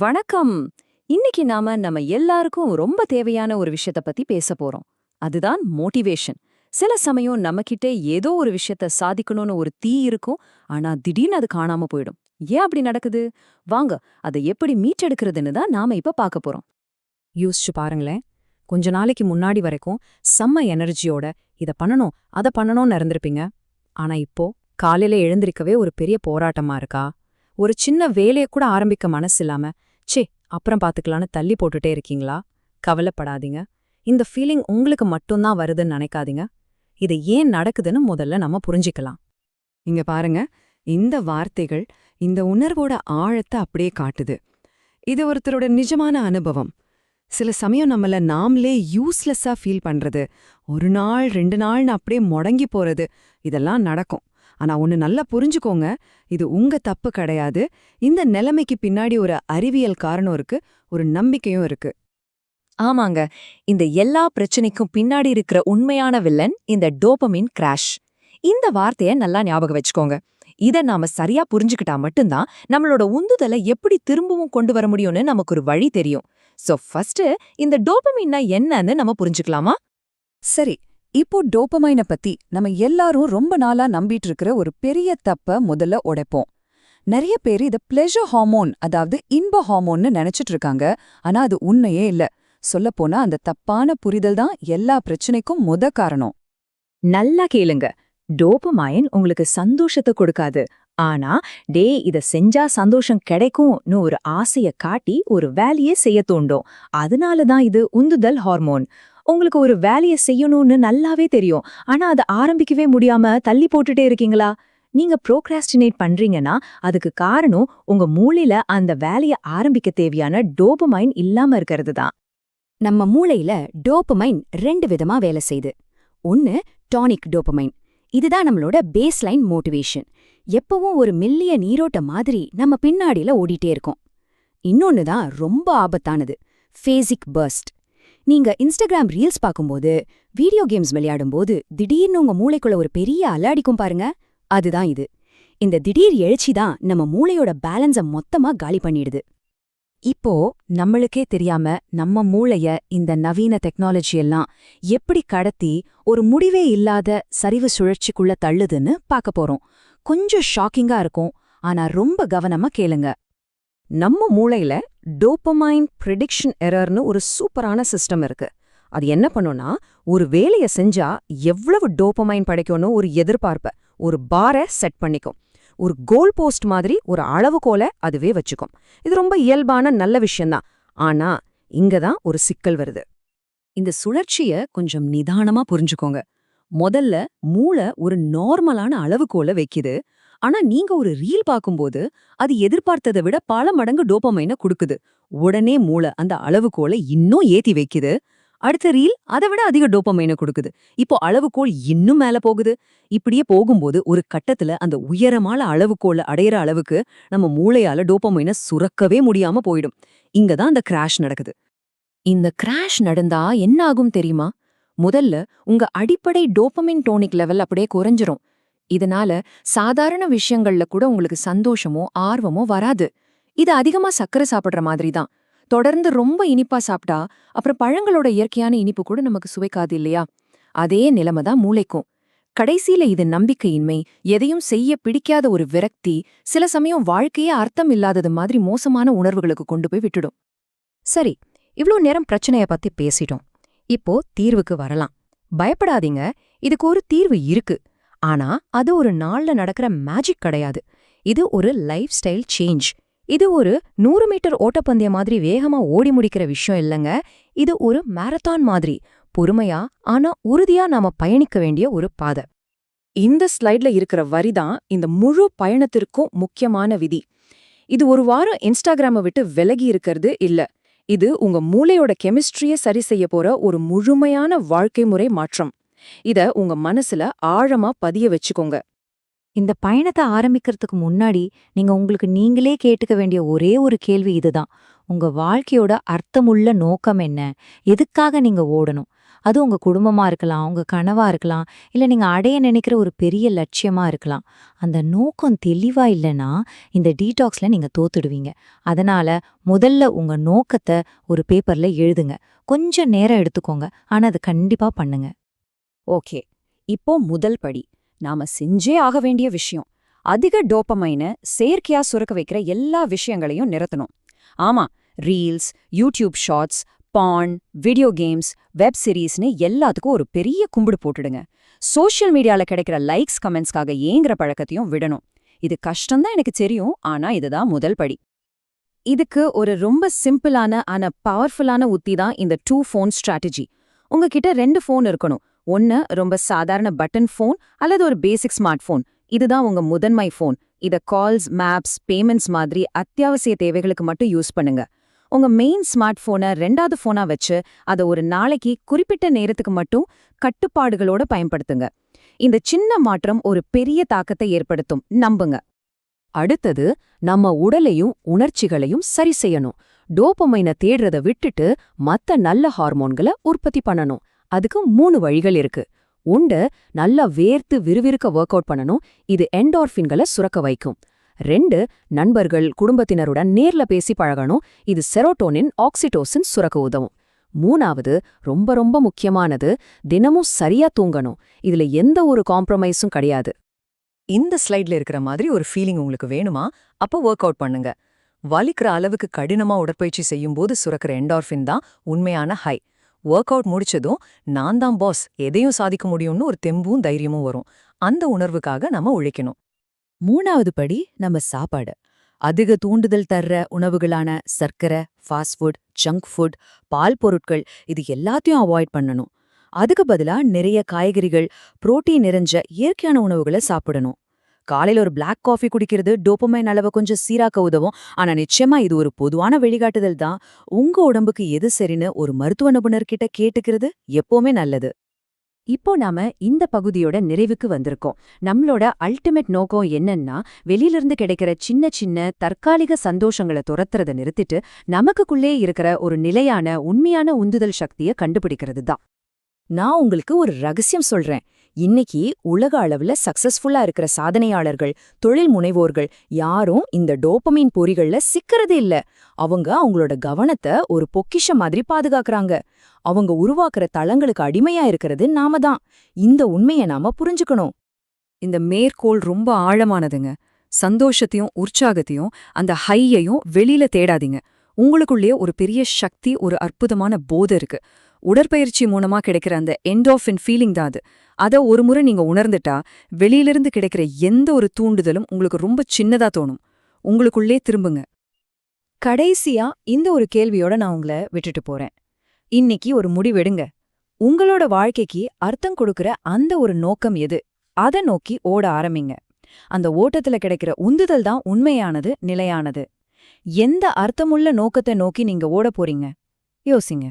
வணக்கம். இன்னைக்கு நம்ம எல்லாருக்கும் ரொம்ப தேவையான ஒரு விஷயத்த பத்தி பேச போறோம். அதுதான் மோட்டிவேஷன். சில சமயம் நம்மகிட்ட ஏதோ ஒரு விஷயத்த சாதிக்கணும்னு ஒரு தீ இருக்கும். ஆனா திடீர்னு அது காணாம போயிடும். ஏன் அப்படி நடக்குது? வாங்க, அதை எப்படி மீட்டெடுக்கிறதுன்னு தான் நாம இப்ப பார்க்க போறோம். யோசிச்சு பாருங்களேன். கொஞ்ச நாளைக்கு முன்னாடி வரைக்கும் செம்ம எனர்ஜியோட இத பண்ணணும் அத பண்ணணும்னு இருந்திருப்பீங்க. ஆனா இப்போ காலையில எழுந்திருக்கவே ஒரு பெரிய போராட்டமா இருக்கா? ஒரு சின்ன வேலைய கூட ஆரம்பிக்க மனசு இல்லாம ச்சே அப்புறம் பாத்துக்கலான்னு தள்ளி போட்டுட்டே இருக்கீங்களா? கவலைப்படாதீங்க. இந்த ஃபீலிங் உங்களுக்கு மட்டும்தான் வருதுன்னு நினைக்காதீங்க. இது ஏன் நடக்குதுன்னு முதல்ல நம்ம புரிஞ்சிக்கலாம். இங்க பாருங்க, இந்த வார்த்தைகள் இந்த உணர்வோட ஆழத்தை அப்படியே காட்டுது. இது ஒருத்தரோட நிஜமான அனுபவம். சில சமயம் நம்மள நாமளே யூஸ்லெஸ்ஸா ஃபீல் பண்றது, ஒரு நாள் 2 நாள்னு அப்படியே முடங்கி போறது, இதெல்லாம் நடக்கும். ஆனா ஒன்னு நல்லா புரிஞ்சுக்கோங்க, இது உங்க தப்பு கிடையாது. இந்த நிலைமைக்கு பின்னாடி ஒரு அறிவியல் காரணம் இருக்கு, ஒரு நம்பிக்கையும் இருக்கு. ஆமாங்க, இந்த எல்லா பிரச்சனைக்கும் பின்னாடி இருக்கிற உண்மையான வில்லன் இந்த டோபமின் கிராஷ். இந்த வார்த்தைய நல்லா ஞாபகம் வச்சுக்கோங்க. இத நாம சரியா புரிஞ்சுக்கிட்டா மட்டும்தான் நம்மளோட உந்துதலை எப்படி திரும்பவும் கொண்டு வர முடியும்னு நமக்கு ஒரு வழி தெரியும். சோ ஃபர்ஸ்ட் இந்த டோபமின்னா என்னன்னு நம்ம புரிஞ்சுக்கலாமா? சரி, இப்போ டோபமைன பத்தி நம்ம எல்லாரும் ரொம்ப நாளா நம்பிட்டு இருக்கிற ஒரு பெரிய தப்ப முதல்ல உடைப்போம். நிறைய பேர் இத பிளெஷர் ஹார்மோன், அதாவது இன்ப ஹார்மோன்னு நினைச்சிட்டு இருக்காங்க. ஆனா அது உண்மையே இல்ல. சொல்லப்போனா அந்த தப்பான புரிதல் தான் எல்லா பிரச்சனைக்கும் காரணம். நல்லா கேளுங்க. டோபமைன் உங்களுக்கு சந்தோஷத்தை கொடுக்காது. ஆனா இத செஞ்சா சந்தோஷம் கிடைக்கும்னு ஒரு ஆசைய காட்டி ஒரு வேலையை செய்ய தூண்டும். அதனாலதான் இது உந்துதல் ஹார்மோன். உங்களுக்கு ஒரு வேலையை செய்யணும்னு நல்லாவே தெரியும். ஆனா அதை ஆரம்பிக்கவே முடியாம தள்ளி போட்டுட்டே இருக்கீங்களா? நீங்க ப்ரோக்ராஸ்டினேட் பண்றீங்கன்னா அதுக்கு காரணம் உங்க மூளையில அந்த வேலையை ஆரம்பிக்க தேவையான டோபமைன் இல்லாம இருக்கிறது தான். நம்ம மூளையில டோபமைன் 2 விதமா வேலை செய்யுது. ஒன்னு டானிக் டோபமைன். இதுதான் நம்மளோட பேஸ்லைன் மோட்டிவேஷன். எப்பவும் ஒரு மெல்லிய நீரோட்ட மாதிரி நம்ம பின்னாடியில ஓடிட்டே இருக்கோம். இன்னொன்னு தான் ரொம்ப ஆபத்தானது, ஃபேசிக் பர்ஸ்ட். நீங்க இன்ஸ்டாகிராம் ரீல்ஸ் பார்க்கும்போது, வீடியோ கேம்ஸ் விளையாடும்போது திடீர்னு உங்க மூளைக்குள்ள ஒரு பெரிய அலை அடிக்கும் பாருங்க, அதுதான் இது. இந்த திடீர் எழுச்சி தான் நம்ம மூளையோட பேலன்ஸ மொத்தமா காலி பண்ணிடுது. இப்போ நம்மளுக்கே தெரியாம நம்ம மூளைய இந்த நவீன டெக்னாலஜி எல்லாம் எப்படி கடத்தி ஒரு முடிவே இல்லாத சரிவு சுழற்சிக்குள்ள தள்ளுதுன்னு பார்க்க போறோம். கொஞ்சம் ஷாக்கிங்கா இருக்கும், ஆனா ரொம்ப கவனமா கேளுங்க. நம்ம மூளையில டோபமைன் ப்ரிடிக்ஷன் எரர்னு ஒரு சூப்பரான சிஸ்டம் இருக்கு. அது என்ன பண்ணும்னா, ஒரு வேலைய செஞ்சா எவ்வளவு டோபமைன் படைக்கும்னு ஒரு எதிர்பார்ப்ப, ஒரு பார செட் பண்ணிக்கும். ஒரு கோல் போஸ்ட் மாதிரி ஒரு அளவுகோலை அதுவே வச்சுக்கும். இது ரொம்ப இயல்பான நல்ல விஷயம்தான். ஆனா இங்கதான் ஒரு சிக்கல் வருது. இந்த சுழற்சிய கொஞ்சம் நிதானமா புரிஞ்சுக்கோங்க. முதல்ல மூளை ஒரு நார்மலான அளவுகோலை வைக்குது. ஆனா நீங்க ஒரு ரீல் பார்க்கும்போது அது எதிர்பார்த்ததை விட பல மடங்கு டோபமைனை கொடுக்குது. உடனே மூளை அந்த அளவுகோலை இன்னும் ஏத்தி வைக்குது. அடுத்த ரீல் அதை விட அதிக டோபமைனை கொடுக்குது. இப்போ அளவுகோல் இன்னும் மேல போகுது. இப்படியே போகும்போது ஒரு கட்டத்துல அந்த உயரமான அளவுகோலை அடையிற அளவுக்கு நம்ம மூளையால டோபமைனை சுரக்கவே முடியாம போயிடும். இங்கதான் அந்த கிராஷ் நடக்குது. இந்த கிராஷ் நடந்தா என்ன ஆகும் தெரியுமா? முதல்ல உங்க அடிப்படை டோபமைன் டோனிக் லெவல் அப்படியே குறைஞ்சிரும். இதனால சாதாரண விஷயங்கள்ல கூட உங்களுக்கு சந்தோஷமோ ஆர்வமோ வராது. இது அதிகமா சர்க்கரை சாப்பிடுற மாதிரி தான். தொடர்ந்து ரொம்ப இனிப்பா சாப்பிட்டா அப்புறம் பழங்களோட இயற்கையான இனிப்பு கூட நமக்கு சுவைக்காது இல்லையா? அதே நிலைமை தான் மூளைக்கும். கடைசியில இது நம்பிக்கையின்மை, எதையும் செய்ய பிடிக்காத ஒரு விரக்தி, சில சமயம் வாழ்க்கையே அர்த்தம் இல்லாதது மாதிரி மோசமான உணர்வுகளுக்கு கொண்டு போய் விட்டுடும். சரி, இவ்ளோ நேரம் பிரச்சனைய பத்தி பேசிட்டோம். இப்போ தீர்வுக்கு வரலாம். பயப்படாதீங்க, இதுக்கு ஒரு தீர்வு இருக்கு. ஆனா அது ஒரு நாள்ல நடக்கிற மேஜிக் கிடையாது. இது ஒரு லைஃப் ஸ்டைல் சேஞ்ச். இது ஒரு 100 மீட்டர் ஓட்டப்பந்தயம் மாதிரி வேகமா ஓடி முடிக்கிற விஷயம் இல்லைங்க. இது ஒரு மாரத்தான் மாதிரி பொறுமையா ஆனா உறுதியா நாம பயணிக்க வேண்டிய ஒரு பாதை. இந்த ஸ்லைட்ல இருக்கிற வரிதான் இந்த முழு பயணத்திற்கும் முக்கியமான விதி. இது ஒரு வாரம் இன்ஸ்டாகிராமை விட்டு விலகி இருக்கிறது இல்ல. இது உங்க மூளையோட கெமிஸ்ட்ரியை சரி செய்ய போற ஒரு முழுமையான வாழ்க்கை முறை மாற்றம். இத உங்க மனசுல ஆழமா பதிய வச்சுக்கோங்க. இந்த பயணத்தை ஆரம்பிக்கிறதுக்கு முன்னாடி நீங்க உங்களுக்கு நீங்களே கேட்டுக்க வேண்டிய ஒரே ஒரு கேள்வி இதுதான். உங்க வாழ்க்கையோட அர்த்தமுள்ள நோக்கம் என்ன? எதுக்காக நீங்க ஓடணும்? அது உங்க குடும்பமா இருக்கலாம், உங்க கனவா இருக்கலாம், இல்ல நீங்க அடைய நினைக்கிற ஒரு பெரிய லட்சியமா இருக்கலாம். அந்த நோக்கம் தெளிவா இல்லைன்னா இந்த டீடாக்ஸ்ல நீங்க தோத்துடுவீங்க. அதனால முதல்ல உங்க நோக்கத்தை ஒரு பேப்பர்ல எழுதுங்க. கொஞ்சம் நேரம் எடுத்துக்கோங்க, ஆனா அது கண்டிப்பா பண்ணுங்க. ஓகே, இப்போ முதல் படி, நாம செஞ்சே ஆக வேண்டிய விஷயம். அதிக டோபமைனை செயற்கையா சுரக்க வைக்கிற எல்லா விஷயங்களையும் நிறுத்தணும். ஆமா, ரீல்ஸ், யூடியூப் ஷார்ட்ஸ், பான், வீடியோ கேம்ஸ், வெப் சீரிஸ்னு எல்லாத்துக்கும் ஒரு பெரிய கும்பிடு போட்டுடுங்க. சோஷியல் மீடியால கிடைக்கிற லைக்ஸ் கமெண்ட்ஸ்க்காக ஏங்குற பழக்கத்தையும் விடணும். இது கஷ்டம்தான் எனக்கு தெரியும், ஆனா இதுதான் முதல் படி. இதுக்கு ஒரு ரொம்ப சிம்பிளான ஆனா பவர்ஃபுல்லான உத்தி தான் இந்த 2 ஃபோன் ஸ்ட்ராட்டஜி. உங்ககிட்ட 2 ஃபோன் இருக்கணும். ஒன்னு ரொம்ப சாதாரண பட்டன் ஃபோன் அல்லது ஒரு பேசிக் ஸ்மார்ட் ஃபோன். இதுதான் உங்க முதன்மை ஃபோன். இத கால்ஸ், மேப்ஸ், பேமெண்ட்ஸ் மாதிரி அத்தியாவசிய தேவைகளுக்கு மட்டும் யூஸ் பண்ணுங்க. உங்க மெயின் ஸ்மார்ட் போனை 2வது ஃபோனா வச்சு அதை ஒரு நாளைக்கு குறிப்பிட்ட நேரத்துக்கு மட்டும் கட்டுப்பாடுகளோட பயன்படுத்துங்க. இந்த சின்ன மாற்றம் ஒரு பெரிய தாக்கத்தை ஏற்படுத்தும், நம்புங்க. அடுத்தது, நம்ம உடலையும் உணர்ச்சிகளையும் சரி செய்யணும். டோபமைனை தேடுறத விட்டுட்டு மத்த நல்ல ஹார்மோன்களை உற்பத்தி பண்ணணும். அதுக்கு 3 வழிகள் இருக்கு. ஒன்று, நல்லா வேர்த்து விறுவிறுக்க ஒர்க் அவுட் பண்ணணும். இது என்டார்ஃபின்களை சுரக்க வைக்கும். 2, நண்பர்கள், குடும்பத்தினருடன் நேர்ல பேசி பழகணும். இது செரோட்டோனின், ஆக்சிடோசின் சுரக்க உதவும். 3வது, ரொம்ப ரொம்ப முக்கியமானது, தினமும் சரியா தூங்கணும். இதுல எந்த ஒரு காம்ப்ரமைஸும் கிடையாது. இந்த ஸ்லைட்ல இருக்கிற மாதிரி ஒரு ஃபீலிங் உங்களுக்கு வேணுமா? அப்போ ஒர்க் அவுட் பண்ணுங்க. வலிக்கிற அளவுக்கு கடினமா உடற்பயிற்சி செய்யும்போது சுரக்கிற என்டார்ஃபின் தான் உண்மையான ஹை. ஒர்க் அவுட் முடிச்சதும் நான் தான் பாஸ், எதையும் சாதிக்க முடியும்னு ஒரு தெம்பும் தைரியமும் வரும். அந்த உணர்வுக்காக நம்ம உழைக்கணும். 3வது படி, நம்ம சாப்பாடு. அதிக தூண்டுதல் தர்ற உணவுகளான சர்க்கரை, ஃபாஸ்ட் ஃபுட், ஜங்க் ஃபுட், பால் பொருட்கள் இது எல்லாத்தையும் அவாய்ட் பண்ணணும். அதுக்கு பதிலா நிறைய காய்கறிகள், புரோட்டீன் நிறைஞ்ச இயற்கையான உணவுகளை சாப்பிடணும். காலையில ஒரு பிளாக் காஃபி குடிக்கிறது டோபமைன் அளவை கொஞ்சம் சீராக்க உதவும். ஆனா நிச்சயமா இது ஒரு பொதுவான வழிகாட்டுதல் தான். உங்க உடம்புக்கு எது சரின்னு ஒரு மருத்துவ நிபுணர்கிட்ட கேட்டுக்கிறது எப்பவுமே நல்லது. இப்போ நாம இந்த பகுதியோட நிறைவுக்கு வந்திருக்கோம். நம்மளோட அல்டிமேட் நோக்கம் என்னன்னா, வெளியிலிருந்து கிடைக்கிற சின்ன சின்ன தற்காலிக சந்தோஷங்களை துரத்துறத நிறுத்திட்டு நமக்குள்ளே இருக்கிற ஒரு நிலையான உண்மையான உந்துதல் சக்தியை கண்டுபிடிக்கிறது தான். நான் உங்களுக்கு ஒரு ரகசியம் சொல்றேன். இன்னைக்கு உலக அளவுல சக்சஸ்ஃபுல்லா இருக்கிற சாதனையாளர்கள், தொழில் முனைவோர்கள் யாரும் இந்த டோபமைன் பொறிகள்ல சிக்கறதே இல்ல. அவங்க அவங்களோட கவனத்தை ஒரு பொக்கிஷம் மாதிரி பாதுகாக்கறாங்க. அவங்க உருவாக்குற தளங்களுக்கு அடிமையா இருக்கிறது நாம தான். இந்த உண்மையை நாம புரிஞ்சுக்கணும். இந்த மேற்கோள் ரொம்ப ஆழமானதுங்க. சந்தோஷத்தையும் உற்சாகத்தையும் அந்த ஹையையும் வெளியில தேடாதீங்க. உங்களுக்குள்ளேயே ஒரு பெரிய சக்தி, ஒரு அற்புதமான போதை இருக்கு. உடற்பயிற்சி மூலமா கிடைக்கிற அந்த என்டார்ஃபின் ஃபீலிங் தான் அது. அத ஒரு முறை நீங்க உணர்ந்துட்டா வெளியிலிருந்து கிடைக்கிற எந்த ஒரு தூண்டுதலும் உங்களுக்கு ரொம்ப சின்னதா தோணும். உங்களுக்குள்ளே திரும்புங்க. கடைசியா இந்த ஒரு கேள்வியோட நான் உங்களை விட்டுட்டு போறேன். இன்னைக்கு ஒரு முடிவெடுங்க. உங்களோட வாழ்க்கைக்கு அர்த்தம் கொடுக்கிற அந்த ஒரு நோக்கம் எது? அதை நோக்கி ஓட ஆரம்பிங்க. அந்த ஓட்டத்துல கிடைக்கிற உந்துதல் தான் உண்மையானது, நிலையானது. எந்த அர்த்தமுள்ள நோக்கத்தை நோக்கி நீங்க ஓட போறீங்க? யோசிங்க.